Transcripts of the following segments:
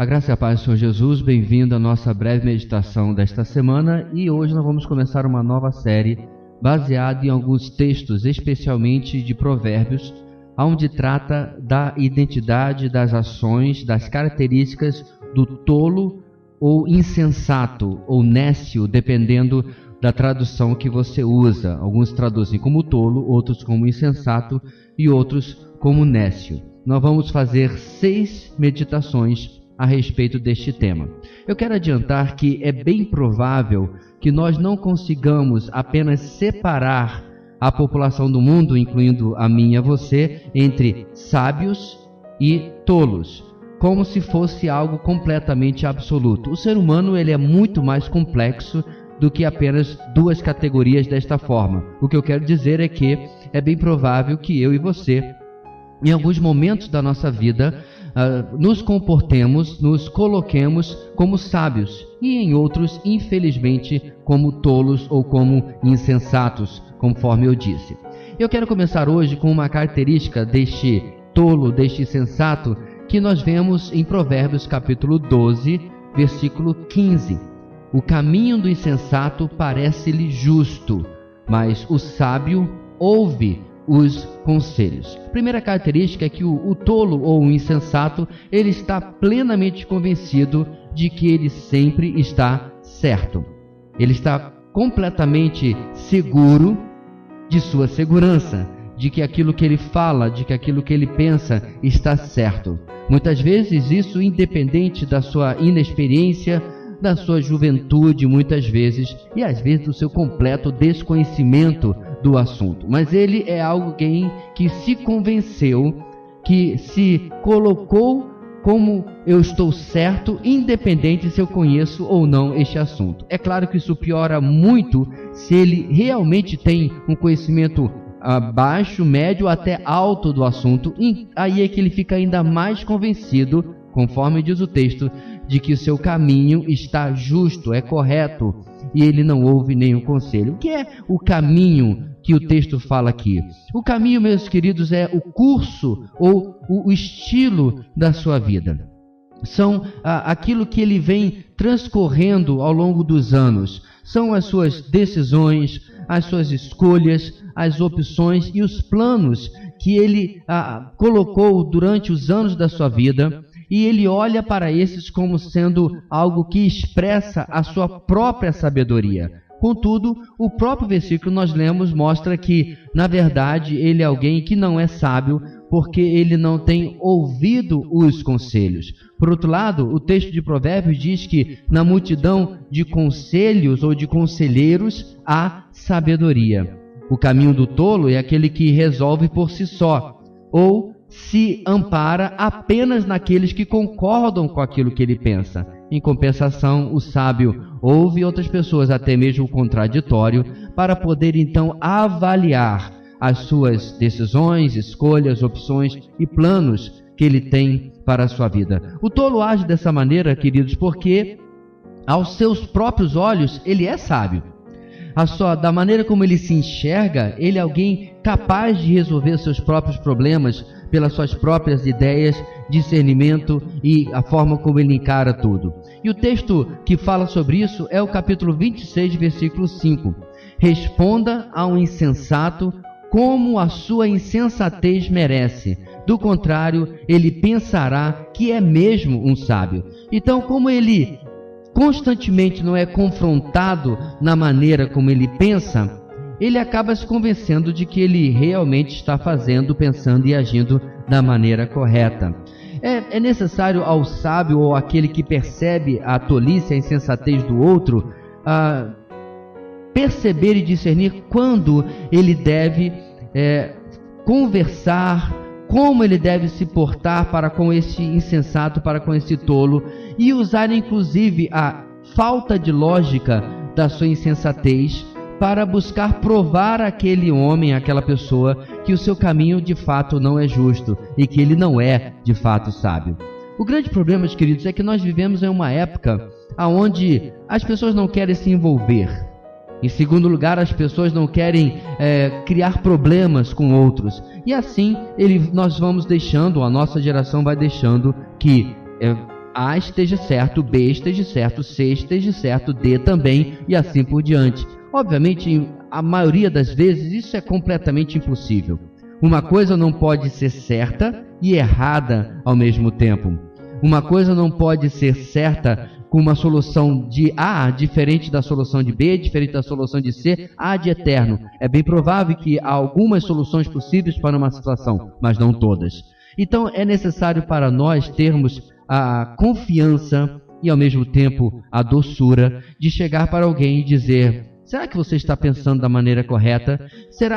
A graça e a paz do Senhor Jesus, bem-vindo à nossa breve meditação desta semana, e hoje nós vamos começar uma nova série baseada em alguns textos, especialmente de Provérbios, onde trata da identidade, das ações, das características do tolo ou insensato ou nécio, dependendo da tradução que você usa. Alguns traduzem como tolo, outros como insensato e outros como nécio. Nós vamos fazer 6 meditações a respeito deste tema. Eu quero adiantar que é bem provável que nós não consigamos apenas separar a população do mundo, incluindo a mim e a você, entre sábios e tolos, como se fosse algo completamente absoluto. O ser humano ele é muito mais complexo do que apenas 2 categorias desta forma. O que eu quero dizer é que é bem provável que eu e você, em alguns momentos da nossa vida, nos comportemos, nos coloquemos como sábios e em outros, infelizmente, como tolos ou como insensatos, conforme eu disse. Eu quero começar hoje com uma característica deste tolo, deste insensato, que nós vemos em Provérbios capítulo 12, versículo 15. O caminho do insensato parece-lhe justo, mas o sábio ouve os conselhos. Primeira característica é que o tolo ou o insensato, ele está plenamente convencido de que ele sempre está certo. Ele está completamente seguro de sua segurança, de que aquilo que ele fala, de que aquilo que ele pensa está certo. Muitas vezes isso independente da sua inexperiência, da sua juventude, muitas vezes, e às vezes do seu completo desconhecimento do assunto. Mas ele é alguém que se convenceu, que se colocou como eu estou certo, independente se eu conheço ou não este assunto. É claro que isso piora muito se ele realmente tem um conhecimento baixo, médio, até alto do assunto, e aí é que ele fica ainda mais convencido, conforme diz o texto, de que o seu caminho está justo, é correto, e ele não ouve nenhum conselho. O que é o caminho que o texto fala aqui? O caminho, meus queridos, é o curso ou o estilo da sua vida. São aquilo que ele vem transcorrendo ao longo dos anos. São as suas decisões, as suas escolhas, as opções e os planos que ele colocou durante os anos da sua vida. E ele olha para esses como sendo algo que expressa a sua própria sabedoria. Contudo, o próprio versículo que nós lemos mostra que, na verdade, ele é alguém que não é sábio, porque ele não tem ouvido os conselhos. Por outro lado, o texto de Provérbios diz que na multidão de conselhos ou de conselheiros há sabedoria. O caminho do tolo é aquele que resolve por si só, ou se ampara apenas naqueles que concordam com aquilo que ele pensa. Em compensação, o sábio ouve outras pessoas, até mesmo o contraditório, para poder então avaliar as suas decisões, escolhas, opções e planos que ele tem para a sua vida. O tolo age dessa maneira, queridos, porque aos seus próprios olhos ele é sábio. Da maneira como ele se enxerga, ele é alguém capaz de resolver seus próprios problemas pelas suas próprias ideias, discernimento e a forma como ele encara tudo. E o texto que fala sobre isso é o capítulo 26, versículo 5. Responda ao insensato como a sua insensatez merece. Do contrário, ele pensará que é mesmo um sábio. Então, como ele constantemente não é confrontado na maneira como ele pensa, ele acaba se convencendo de que ele realmente está fazendo, pensando e agindo da maneira correta. É necessário ao sábio ou àquele que percebe a tolice, a insensatez do outro, perceber e discernir quando ele deve conversar, como ele deve se portar para com esse insensato, para com esse tolo, e usar inclusive a falta de lógica da sua insensatez para buscar provar àquele homem, àquela pessoa, que o seu caminho de fato não é justo e que ele não é de fato sábio. O grande problema, meus queridos, é que nós vivemos em uma época onde as pessoas não querem se envolver. Em segundo lugar, as pessoas não querem criar problemas com outros. E assim nós vamos deixando, a nossa geração vai deixando que A esteja certo, B esteja certo, C esteja certo, D também e assim por diante. Obviamente, a maioria das vezes isso é completamente impossível. Uma coisa não pode ser certa e errada ao mesmo tempo. Uma coisa não pode ser certa com uma solução de A diferente da solução de B, diferente da solução de C, A de eterno. É bem provável que há algumas soluções possíveis para uma situação, mas não todas. Então é necessário para nós termos a confiança e ao mesmo tempo a doçura de chegar para alguém e dizer: será que você está pensando da maneira correta?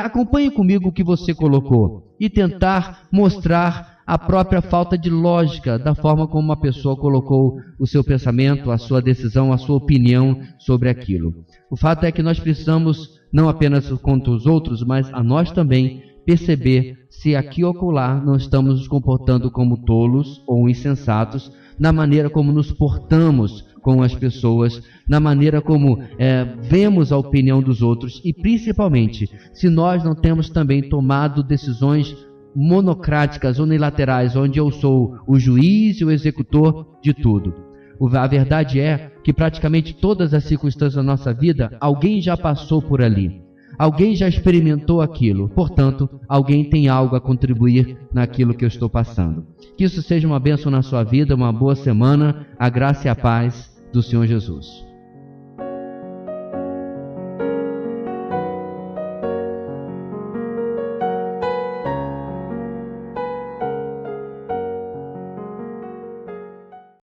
Acompanhe comigo o que você colocou e tentar mostrar a própria falta de lógica da forma como uma pessoa colocou o seu pensamento, a sua decisão, a sua opinião sobre aquilo. O fato é que nós precisamos, não apenas contra os outros, mas a nós também, perceber se aqui ou acolá não estamos nos comportando como tolos ou insensatos, na maneira como nos portamos com as pessoas, na maneira como vemos a opinião dos outros e, principalmente, se nós não temos também tomado decisões monocráticas, unilaterais, onde eu sou o juiz e o executor de tudo. A verdade é que praticamente todas as circunstâncias da nossa vida, alguém já passou por ali. Alguém já experimentou aquilo. Portanto, alguém tem algo a contribuir naquilo que eu estou passando. Que isso seja uma bênção na sua vida, uma boa semana, a graça e a paz do Senhor Jesus.